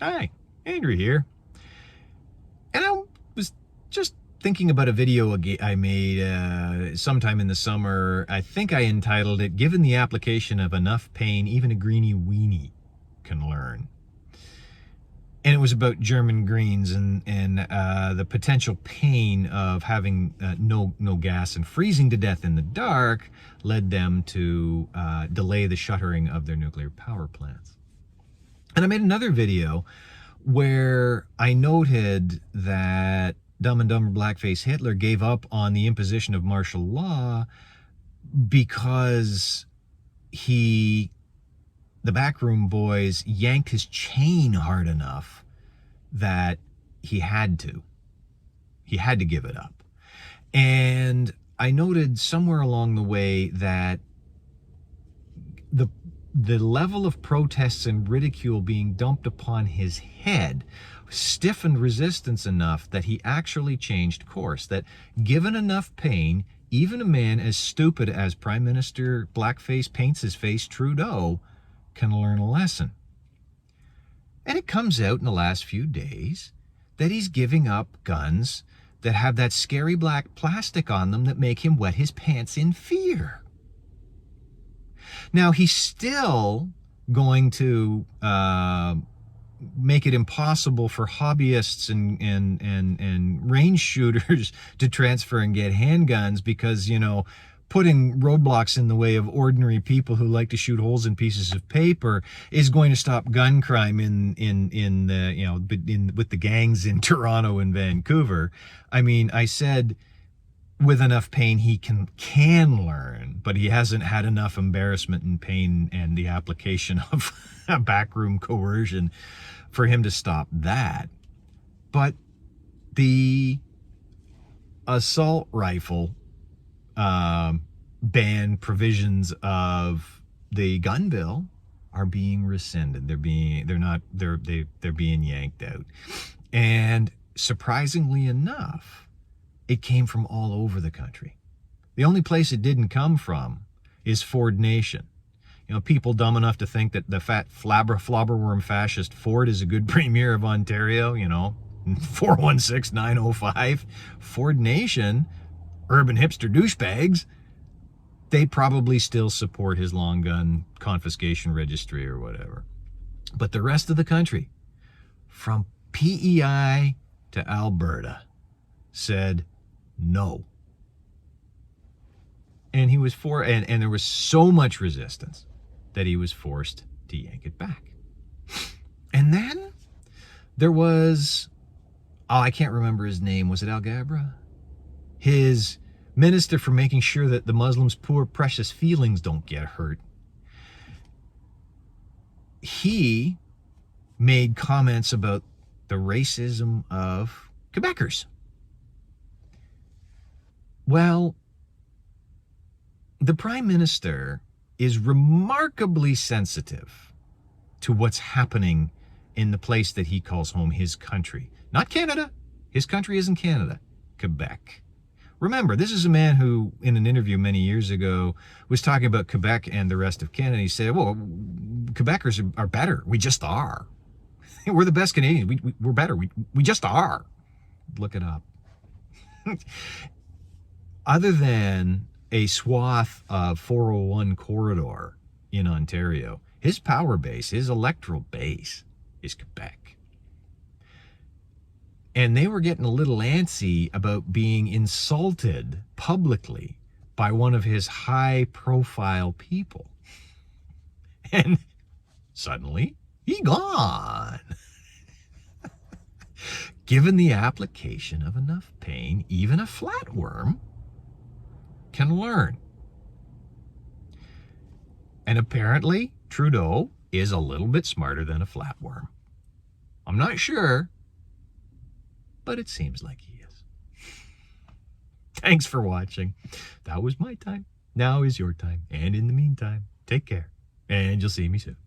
Hi, Andrew here. And I was just thinking about a video I made sometime in the summer. I think I entitled it, "Given the Application of Enough Pain, Even a Greenie Weenie Can Learn." And it was about German Greens and the potential pain of having no gas and freezing to death in the dark led them to delay the shuttering of their nuclear power plants. And I made another video where I noted that Dumb and Dumber Blackface Hitler gave up on the imposition of martial law because the backroom boys yanked his chain hard enough that he had to give it up. And I noted somewhere along the way that the level of protests and ridicule being dumped upon his head stiffened resistance enough that he actually changed course, that given enough pain, even a man as stupid as Prime Minister Blackface Paints His Face Trudeau can learn a lesson. And it comes out in the last few days that he's giving up guns that have that scary black plastic on them that make him wet his pants in fear. Now, he's still going to make it impossible for hobbyists and range shooters to transfer and get handguns because, putting roadblocks in the way of ordinary people who like to shoot holes in pieces of paper is going to stop gun crime with the gangs in Toronto and Vancouver. I mean, I said with enough pain he can learn, but he hasn't had enough embarrassment and pain and the application of backroom coercion for him to stop that. But the assault rifle ban provisions of the gun bill are being rescinded. They're being yanked out. And surprisingly enough, it came from all over the country. The only place it didn't come from is Ford Nation. People dumb enough to think that the fat flabberworm fascist Ford is a good premier of Ontario, 416-905. Ford Nation, urban hipster douchebags, they probably still support his long gun confiscation registry or whatever. But the rest of the country, from PEI to Alberta, said no. And he was and there was so much resistance that he was forced to yank it back. And then there was, I can't remember his name. Was it Al Gabra? His minister for making sure that the Muslims' poor, precious feelings don't get hurt. He made comments about the racism of Quebecers. Well, the Prime Minister is remarkably sensitive to what's happening in the place that he calls home, his country. Not Canada. His country isn't Canada. Quebec. Remember, this is a man who, in an interview many years ago, was talking about Quebec and the rest of Canada. He said, well, Quebecers are better. We just are. We're the best Canadians. We're better. We just are. Look it up. Other than a swath of 401 corridor in Ontario, his power base, his electoral base, is Quebec. And they were getting a little antsy about being insulted publicly by one of his high-profile people. And suddenly, he gone. Given the application of enough pain, even a flatworm can learn. And apparently, Trudeau is a little bit smarter than a flatworm. I'm not sure, but it seems like he is. Thanks for watching. That was my time. Now is your time. And in the meantime, take care, and you'll see me soon.